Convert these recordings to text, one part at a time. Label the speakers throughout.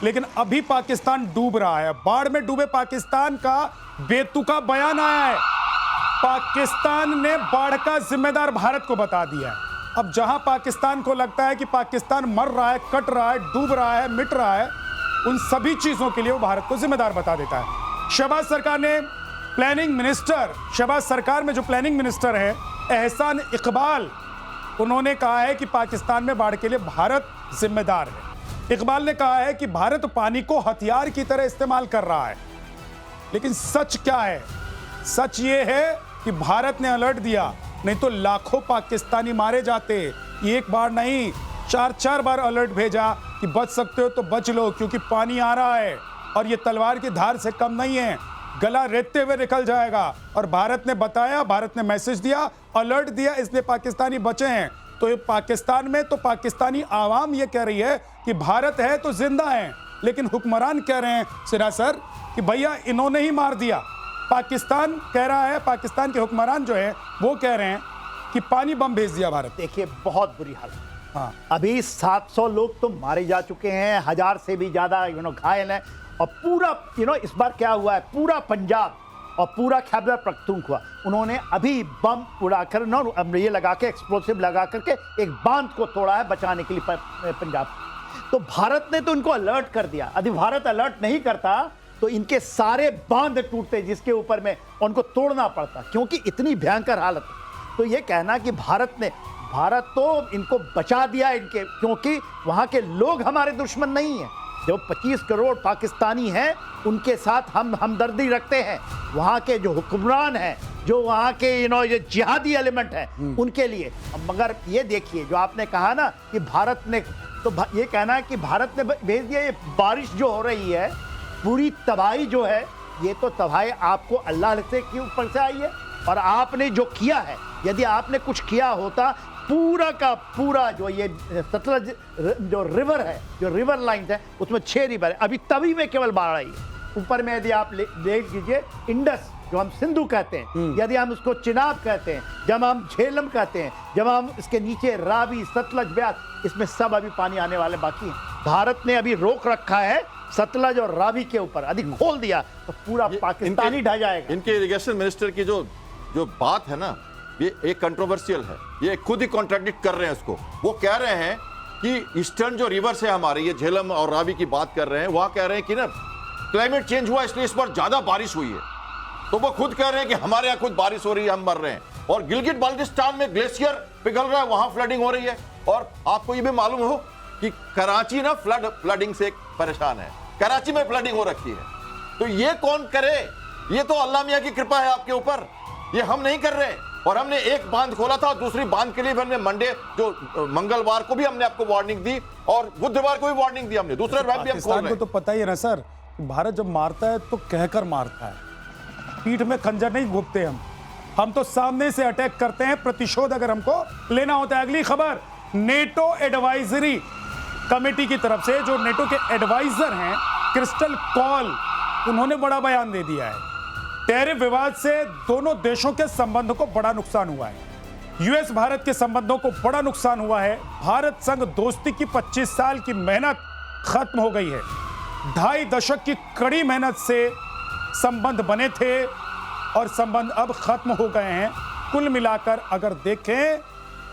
Speaker 1: लेकिन अभी पाकिस्तान डूब रहा है। बाढ़ में डूबे पाकिस्तान का बेतुका बयान आया है। पाकिस्तान ने बाढ़ का जिम्मेदार भारत को बता दिया है। अब जहां पाकिस्तान को लगता है कि पाकिस्तान मर रहा है, कट रहा है, डूब रहा है, मिट रहा है, उन सभी चीजों के लिए वो भारत को जिम्मेदार बता देता है। शहबाज सरकार ने प्लानिंग मिनिस्टर, शहबाज सरकार में जो प्लानिंग मिनिस्टर है एहसान इकबाल, उन्होंने कहा है कि पाकिस्तान में बाढ़ के लिए भारत जिम्मेदार है। इकबाल ने कहा है कि भारत पानी को हथियार की तरह इस्तेमाल कर रहा है। लेकिन सच क्या है? सच ये है कि भारत ने अलर्ट दिया, नहीं तो लाखों पाकिस्तानी मारे जाते। एक बार नहीं, 4-4 बार अलर्ट भेजा कि बच सकते हो तो बच लो, क्योंकि पानी आ रहा है और ये तलवार की धार से कम नहीं है, गला रेतते हुए निकल जाएगा। और भारत ने बताया, भारत ने मैसेज दिया, अलर्ट दिया, इसलिए पाकिस्तानी बचे हैं। तो ये पाकिस्तान में तो पाकिस्तानी आवाम ये कह रही है कि भारत है तो जिंदा है, लेकिन हुक्मरान कह रहे हैं सिरा सर कि भैया इन्होंने ही मार दिया। पाकिस्तान कह रहा है, पाकिस्तान के हुक्मरान जो है वो कह रहे हैं कि पानी बम भेज दिया भारत।
Speaker 2: देखिए बहुत बुरी हालत।
Speaker 1: हाँ,
Speaker 2: अभी 700 लोग तो मारे जा चुके हैं, 1000 से भी ज्यादा घायल हैं। और पूरा इस बार क्या हुआ है, पूरा पंजाब और पूरा खैबर पख्तूनख्वा उन्होंने अभी बम उड़ाकर ये लगा के, एक्सप्लोसिव लगा करके एक बांध को तोड़ा है बचाने के लिए पंजाब। तो भारत ने तो इनको अलर्ट कर दिया। यदि भारत अलर्ट नहीं करता तो इनके सारे बांध टूटते जिसके ऊपर में उनको तोड़ना पड़ता, क्योंकि इतनी भयंकर हालत। तो ये कहना कि भारत तो इनको बचा दिया इनके, क्योंकि वहां के लोग हमारे दुश्मन नहीं हैं। जो 25 करोड़ पाकिस्तानी हैं उनके साथ हम हमदर्दी रखते हैं। वहाँ के जो हुक्मरान हैं, जो वहाँ के ये जिहादी एलिमेंट हैं, उनके लिए। मगर ये देखिए जो आपने कहा ना कि भारत ने, तो ये कहना है कि भारत ने भेज दिया। ये बारिश जो हो रही है, पूरी तबाही जो है, ये तो तबाही आपको अल्लाह से के ऊपर से आई है। और आपने जो किया है, यदि आपने कुछ किया होता, पूरा का पूरा जो ये सतलज जो रिवर है, जो रिवर लाइन है, उसमें 6 रिवर है, अभी तभी में केवल बाढ़ आई है। ऊपर में यदि आप देख लीजिए, इंडस जो हम सिंधु कहते हैं, यदि हम उसको चिनाब कहते हैं, जब हम झेलम कहते हैं, जब हम इसके नीचे रावी, सतलज, ब्यास, इसमें सब अभी पानी आने वाले बाकी हैं। भारत ने अभी रोक रखा है सतलज और रावी के ऊपर, यदि खोल दिया तो पूरा पाकिस्तान ही ढह जाएगा।
Speaker 3: इनके इरिगेशन मिनिस्टर की जो बात है ना, ये एक कंट्रोवर्शियल है। ये खुद ही कॉन्ट्रडिक्ट कर रहे हैं उसको। वो कह रहे हैं कि ईस्टर्न जो रिवर्स है हमारे, ये झेलम और रावी की बात कर रहे हैं, वहां कह रहे हैं कि ना क्लाइमेट चेंज हुआ इसलिए इस बार ज्यादा बारिश हुई है। तो वो खुद कह रहे हैं कि हमारे यहाँ खुद बारिश हो रही है, हम मर रहे हैं। और गिलगिट बाल्टिस्तान में ग्लेशियर पिघल रहा है, वहां फ्लडिंग हो रही है। और आपको ये भी मालूम हो कि कराची ना फ्लडिंग से परेशान है, कराची में फ्लडिंग हो रखी है। तो ये कौन करे? ये तो अल्लाह मियां की कृपा है आपके ऊपर, ये हम नहीं कर रहे। और हमने एक बांध खोला था, दूसरी बांध के लिए हमने मंगलवार को भी हमने आपको वार्निंग दी और बुधवार को भी वार्निंग दी हमने। दूसरे बार भी हम खोल रहे हैं।
Speaker 1: को तो पता ही है ना सर, भारत जब मारता है तो कहकर मारता है, पीठ में खंजर नहीं घोंपते हम तो सामने से अटैक करते हैं, प्रतिशोध अगर हमको लेना होता है। अगली खबर, नेटो एडवाइजरी कमेटी की तरफ से, जो नेटो के एडवाइजर हैं क्रिस्टल कॉल, उन्होंने बड़ा बयान दे दिया है। टैरिफ विवाद से दोनों देशों के संबंधों को बड़ा नुकसान हुआ है। यूएस भारत के संबंधों को बड़ा नुकसान हुआ है। भारत संग दोस्ती की 25 साल की मेहनत खत्म हो गई है। 2.5 दशक की कड़ी मेहनत से संबंध बने थे और संबंध अब खत्म हो गए हैं। कुल मिलाकर अगर देखें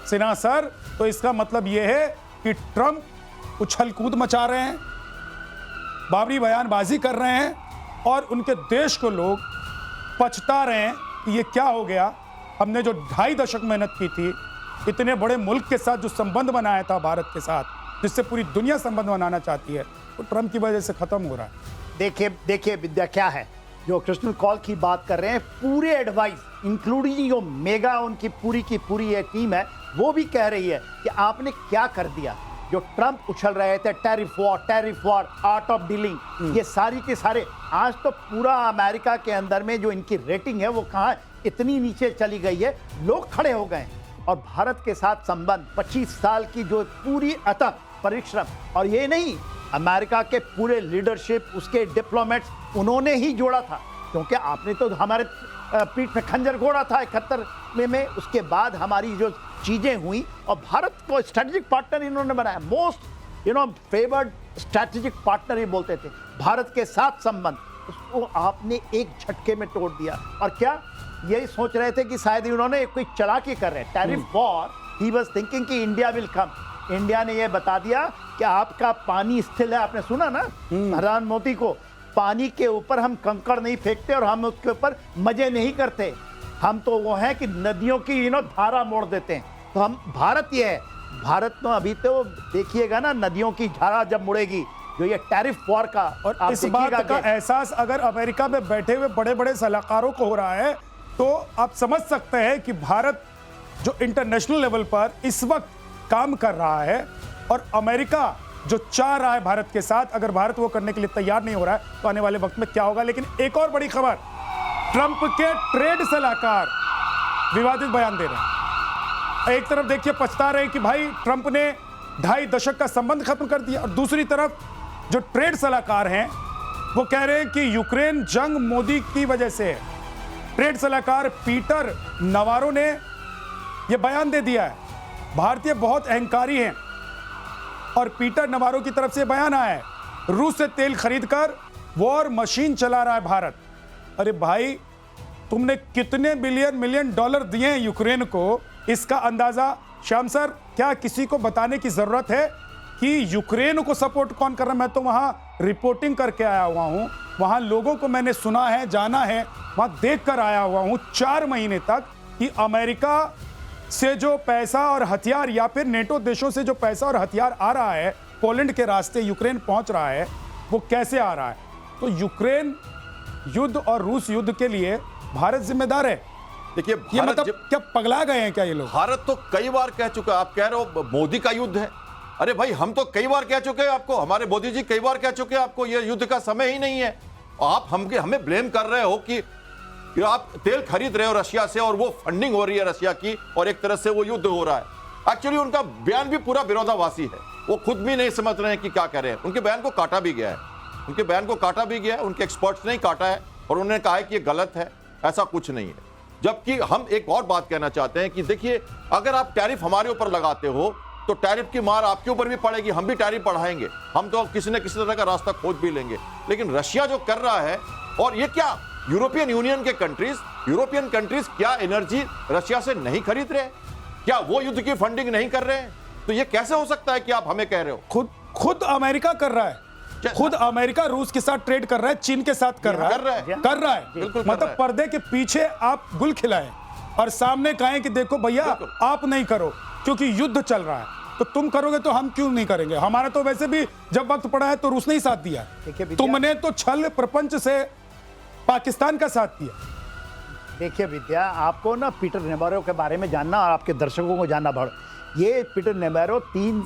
Speaker 1: सिन्हा सर, तो इसका मतलब यह है कि ट्रंप उछल कूद मचा रहे हैं, बाबरी बयानबाजी कर रहे हैं और उनके देश को लोग पछता रहे हैं कि ये क्या हो गया। हमने जो 2.5 दशक मेहनत की थी, इतने बड़े मुल्क के साथ जो संबंध बनाया था भारत के साथ, जिससे पूरी दुनिया संबंध बनाना चाहती है, वो ट्रंप की वजह से खत्म हो रहा है।
Speaker 2: देखिए विद्या क्या है, जो क्रिस्टल कॉल की बात कर रहे हैं, पूरे एडवाइस इंक्लूडिंग जो मेगा उनकी पूरी की पूरी ये टीम है, वो भी कह रही है कि आपने क्या कर दिया। जो ट्रंप उछल रहे थे, tariff war, art of dealing, ये सारी के सारे, आज तो पूरा अमेरिका के अंदर में जो इनकी रेटिंग है वो कहाँ इतनी नीचे चली गई है, लोग खड़े हो गए। और भारत के साथ संबंध 25 साल की जो पूरी अथक परिश्रम, और ये नहीं, अमेरिका के पूरे लीडरशिप, उसके डिप्लोमेट्स, उन्होंने ही जोड़ा था। क्योंकि आपने तो हमारे पीठ में खंजर घोड़ा था 71 में, उसके बाद हमारी जो चीजें हुई और भारत को स्ट्रेटेजिक पार्टनर इन्होंने बनाया। मोस्ट फेवर्ड स्ट्रैटेजिक पार्टनर ही बोलते थे, भारत के साथ संबंध, उसको आपने एक झटके में तोड़ दिया। और क्या यही सोच रहे थे कि शायद उन्होंने कोई चालाकी कर रहे हैं, tariff war, he was thinking कि इंडिया विल कम। इंडिया ने यह बता दिया कि आपका पानी स्थिर है। आपने सुना ना प्रधानमंत्री मोदी को, पानी के ऊपर हम कंकड़ नहीं फेंकते और हम उसके ऊपर मजे नहीं करते, हम तो वो है कि नदियों की धारा मोड़ देते हैं। तो हम भारत ये है, भारत तो अभी तो देखिएगा ना नदियों की धारा जब मुड़ेगी, जो ये टैरिफ वॉर का।
Speaker 1: और
Speaker 2: आप
Speaker 1: इस बात
Speaker 2: देखिएगा
Speaker 1: का
Speaker 2: कि
Speaker 1: एहसास अगर अमेरिका में बैठे हुए बड़े बड़े सलाहकारों को हो रहा है तो आप समझ सकते हैं कि भारत जो इंटरनेशनल लेवल पर इस वक्त काम कर रहा है और अमेरिका जो चाह रहा है भारत के साथ, अगर भारत वो करने के लिए तैयार नहीं हो रहा है तो आने वाले वक्त में क्या होगा। लेकिन एक और बड़ी खबर, ट्रंप के ट्रेड सलाहकार विवादित बयान दे रहे हैं। एक तरफ देखिए पछता रहे हैं कि भाई ट्रंप ने 2.5 दशक का संबंध खत्म कर दिया, और दूसरी तरफ जो ट्रेड सलाहकार हैं वो कह रहे हैं कि यूक्रेन जंग मोदी की वजह से है। ट्रेड सलाहकार पीटर नवारो ने यह बयान दे दिया है। भारतीय बहुत अहंकारी हैं और पीटर नवारो की तरफ से बयान आया है, रूस से तेल खरीदकर वॉर मशीन चला रहा है भारत। अरे भाई, तुमने कितने बिलियन मिलियन डॉलर दिए हैं यूक्रेन को, इसका अंदाजा श्याम सर क्या किसी को बताने की जरूरत है कि यूक्रेन को सपोर्ट कौन कर रहा है? मैं तो वहां रिपोर्टिंग करके आया हुआ हूं, वहां लोगों को मैंने सुना है, जाना है, वहां देख कर आया हुआ हूं 4 महीने तक कि अमेरिका से जो पैसा और हथियार या फिर नेटो देशों से जो पैसा और हथियार आ रहा है, पोलैंड के रास्ते यूक्रेन पहुंच रहा है, वो कैसे आ रहा है। तो यूक्रेन युद्ध और रूस युद्ध के लिए भारत जिम्मेदार है।
Speaker 3: देखिए,
Speaker 1: ये मतलब क्या पगला गए हैं क्या ये लोग?
Speaker 3: भारत तो कई बार कह चुका है, आप कह रहे हो मोदी का युद्ध है। अरे भाई, हम तो कई बार कह चुके हैं आपको, हमारे मोदी जी कई बार कह चुके हैं आपको, ये युद्ध का समय ही नहीं है। आप हमें ब्लेम कर रहे हो कि आप तेल खरीद रहे हो रशिया से और वो फंडिंग हो रही है रशिया की, और एक तरह से वो युद्ध हो रहा है। एक्चुअली उनका बयान भी पूरा विरोधाभासी है, वो खुद भी नहीं समझ रहे हैं कि क्या कह रहे हैं। उनके बयान को काटा भी गया है, उनके बयान को काटा भी गया है, उनके एक्सपर्ट्स ने ही काटा है और उन्होंने कहा है कि ये गलत है, ऐसा कुछ नहीं है। जबकि हम एक और बात कहना चाहते हैं कि देखिए, अगर आप टैरिफ हमारे ऊपर लगाते हो तो टैरिफ की मार आपके ऊपर भी पड़ेगी, हम भी टैरिफ बढ़ाएंगे, हम तो किसी न किसी तरह का रास्ता खोज भी लेंगे। लेकिन रशिया जो कर रहा है, और ये क्या यूरोपियन यूनियन के यूरोपियन कंट्रीज क्या एनर्जी रशिया से नहीं खरीद रहे? क्या वो युद्ध की फंडिंग नहीं कर रहे हैं? तो ये कैसे हो सकता है कि आप हमें कह रहे हो?
Speaker 1: खुद अमेरिका कर रहा है, खुद अमेरिका रूस के साथ ट्रेड कर रहा है, चीन के साथ कर रहा है।
Speaker 3: बिल्कुल
Speaker 1: मतलब पर्दे के पीछे आप गुल खिलाएं और सामने कहें कि देखो भैया आप नहीं करो क्योंकि युद्ध चल रहा है, तो तुम करोगे तो हम क्यों नहीं करेंगे? हमारा तो वैसे भी जब वक्त पड़ा है तो रूस ने ही साथ दिया, तुमने तो छल प्रपंच से पाकिस्तान का साथ दिया।
Speaker 2: देखिए विद्या, आपको ना पीटर नेवारो के बारे में जानना और आपके दर्शकों को जानना भर। ये पीटर नेवारो 3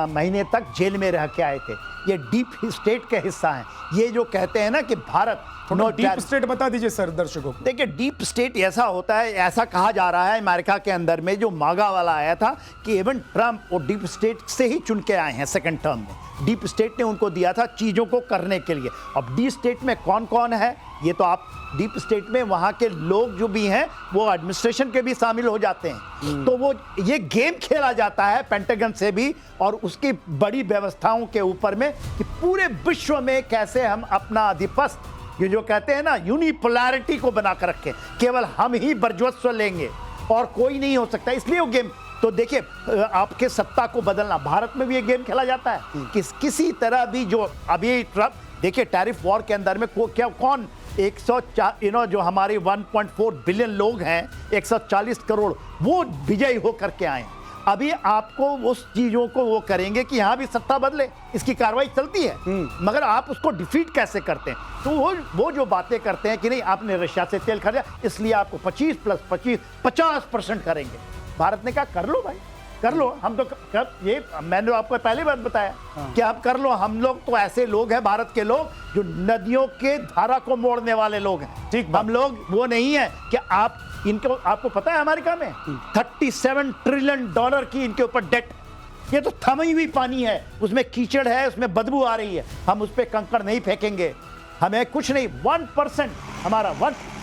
Speaker 2: महीने तक जेल में रह के आए थे। ये डीप स्टेट के हिस्सा हैं। ये जो कहते हैं ना कि भारत
Speaker 1: डीप स्टेट बता दीजिए सर दर्शकों को।
Speaker 2: देखिए, डीप स्टेट ऐसा होता है, ऐसा कहा जा रहा है अमेरिका के अंदर में जो मागा वाला आया था कि इवन ट्रंप वो डीप स्टेट से ही चुन के आए हैं सेकंड टर्म में। डीप स्टेट ने उनको दिया था चीज़ों को करने के लिए। अब डीप स्टेट में कौन कौन है ये तो आप, डीप स्टेट में वहाँ के लोग जो भी हैं वो एडमिनिस्ट्रेशन के भी शामिल हो जाते हैं। तो वो ये गेम खेला जाता है पेंटागन से भी और उसकी बड़ी व्यवस्थाओं के ऊपर में कि पूरे विश्व में कैसे हम अपना आधिपत्य, ये जो कहते हैं ना यूनिपोलैरिटी को बनाकर रखें, केवल हम ही वर्चस्व लेंगे और कोई नहीं हो सकता। इसलिए वो गेम, तो देखिए आपके सत्ता को बदलना, भारत में भी ये गेम खेला जाता है कि किसी तरह भी जो अभी ट्रंप, देखिए टैरिफ वॉर के अंदर में कौन 104 जो हमारे 1.4 बिलियन लोग हैं, 140 करोड़ वो विजयी होकर के आए। अभी आपको उस चीजों को वो करेंगे कि यहाँ भी सत्ता बदले, इसकी कार्रवाई चलती है, मगर आप उसको डिफीट कैसे करते हैं? तो वो जो बातें करते हैं कि नहीं आपने रशिया से तेल खरीदा इसलिए आपको 25 + 25 50% करेंगे। भारत ने कहा कर लो भाई, कर लो, हम तो ये मैंने आपको पहले बात बताया कि आप कर लो। हम लोग तो ऐसे लोग हैं, भारत के लोग जो नदियों के धारा को मोड़ने वाले लोग हैं। ठीक, हम लोग वो नहीं है कि आप इनको, आपको पता है अमेरिका में 37 ट्रिलियन डॉलर की इनके ऊपर डेट, ये तो थमी हुई पानी है, उसमें कीचड़ है, उसमें बदबू आ रही है, हम उस पर कंकड़ नहीं फेंकेंगे, हमें कुछ नहीं। 1% हमारा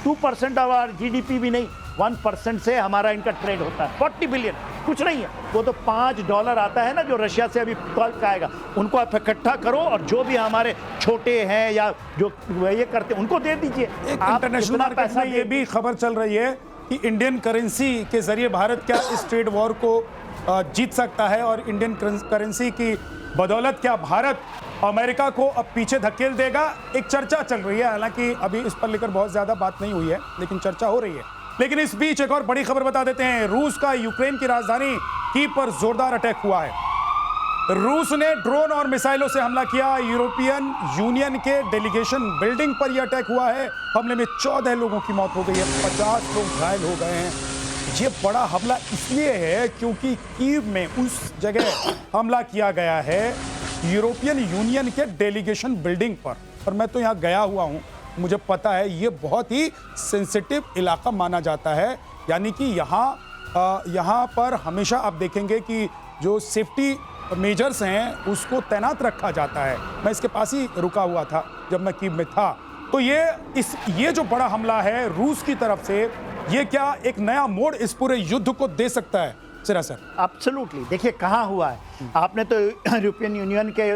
Speaker 2: 2% हमारा GDP भी नहीं, 1% से हमारा इनका ट्रेड होता है 40 बिलियन। कुछ नहीं है। वो तो $5 आता है ना जो रशिया से अभी कल का आएगा, उनको आप इकट्ठा करो और जो भी हमारे छोटे हैं या जो ये करते हैं उनको दे दीजिए।
Speaker 1: एक
Speaker 2: आप
Speaker 1: इंटरनेशनल
Speaker 2: इतना
Speaker 1: मार्केट
Speaker 2: पैसा
Speaker 1: में ये भी खबर चल रही है कि इंडियन करेंसी के जरिए भारत क्या इस ट्रेड वॉर को जीत सकता है और इंडियन करेंसी की बदौलत क्या भारत अमेरिका को अब पीछे धकेल देगा। एक चर्चा चल रही है, हालांकि अभी इस पर लेकर बहुत ज्यादा बात नहीं हुई है, लेकिन चर्चा हो रही है। लेकिन इस बीच एक और बड़ी खबर बता देते हैं। रूस का यूक्रेन की राजधानी कीव पर जोरदार अटैक हुआ है। रूस ने ड्रोन और मिसाइलों से हमला किया। यूरोपियन यूनियन के डेलीगेशन बिल्डिंग पर यह अटैक हुआ है। हमले में 14 लोगों की मौत हो गई है, 50 लोग घायल हो गए हैं। ये बड़ा हमला इसलिए है क्योंकि कीव में उस जगह हमला किया गया है यूरोपियन यूनियन के डेलीगेशन बिल्डिंग पर। और मैं तो यहाँ गया हुआ हूँ, मुझे पता है ये बहुत ही सेंसिटिव इलाका माना जाता है। यानी कि यहाँ पर हमेशा आप देखेंगे कि जो सेफ्टी मेजर्स हैं उसको तैनात रखा जाता है। मैं इसके पास ही रुका हुआ था जब मैं कीव में था। तो ये जो बड़ा हमला है रूस की तरफ से, ये क्या एक नया मोड़ इस पूरे युद्ध को दे सकता है सिरा सर?
Speaker 2: एब्सोल्युटली। देखिए कहाँ हुआ है, आपने तो यूरोपियन यूनियन के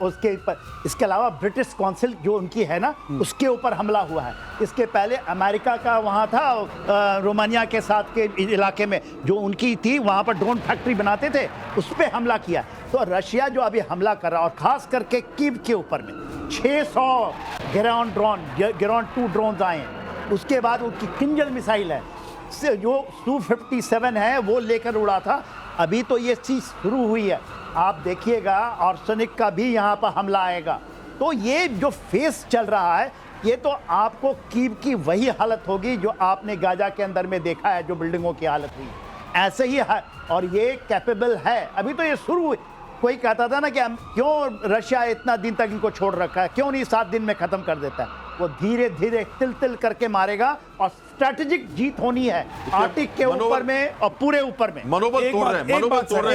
Speaker 2: उसके ऊपर, इसके अलावा ब्रिटिश काउंसिल जो उनकी है ना, उसके ऊपर हमला हुआ है। इसके पहले अमेरिका का वहाँ था रोमानिया के साथ के इलाके में जो उनकी थी, वहाँ पर ड्रोन फैक्ट्री बनाते थे, उस पर हमला किया। तो रशिया जो अभी हमला कर रहा है और खास करके कीव के ऊपर में 600 ग्राउंड 2 ड्रोन आए हैं। उसके बाद उनकी किंजल मिसाइल है जो Su-57 है वो लेकर उड़ा था। अभी तो ये चीज़ शुरू हुई है, आप देखिएगा आर्सेनिक का भी यहाँ पर हमला आएगा। तो ये जो फेस चल रहा है, ये तो आपको कीव की वही हालत होगी जो आपने गाजा के अंदर में देखा है, जो बिल्डिंगों की हालत हुई ऐसे ही है। और ये कैपेबल है। अभी तो ये शुरू हुई। कोई कहता था ना कि हम क्यों रशिया इतना दिन तक इनको छोड़ रखा है, क्यों नहीं 7 दिन में खत्म कर देता है। वो धीरे धीरे तिल तिल करके मारेगा और स्ट्रेटेजिक जीत होनी है आर्टिक के ऊपर में और पूरे ऊपर में।
Speaker 3: मनोबल तोड़ रहे हैं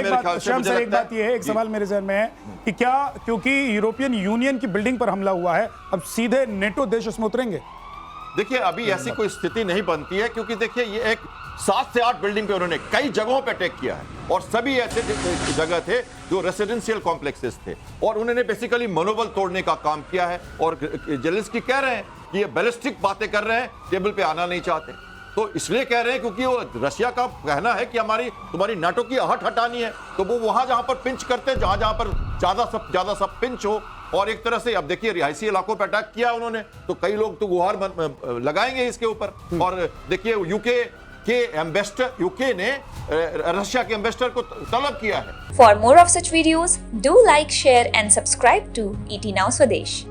Speaker 3: मेरे ख्याल से। मुझे
Speaker 1: एक बात ये है, एक सवाल मेरे जहन में है कि क्या क्योंकि यूरोपियन यूनियन की बिल्डिंग पर हमला हुआ है, अब सीधे नेटो देश उसमें उतरेंगे?
Speaker 3: देखिए अभी ऐसी कोई स्थिति नहीं बनती है, क्योंकि देखिए ये एक 7 से 8 बिल्डिंग पे उन्होंने कई जगहों पे अटैक किया है और सभी ऐसे जगह थे जो रेसिडेंशियल कॉम्प्लेक्सेस थे और उन्होंने बेसिकली मनोबल तोड़ने का काम किया है। और जेलेंस्की कह रहे हैं कि ये बैलिस्टिक बातें कर रहे हैं, टेबल पे आना नहीं चाहते। तो इसलिए कह रहे हैं क्योंकि वो रशिया का कहना है कि तुम्हारी नाटो की आहट हटानी है, तो वो वहां जहां पर पिंच करते हैं, जहां पर ज्यादा सब पिंच हो। और एक तरह से अब देखिए रिहायशी इलाकों पर अटैक किया उन्होंने, तो कई लोग तो गुहार लगाएंगे इसके ऊपर। और देखिए यूके ने रशिया के एम्बेसडर को तलब किया है।
Speaker 4: For more of such videos, do like, share and subscribe to ET Now Swadesh.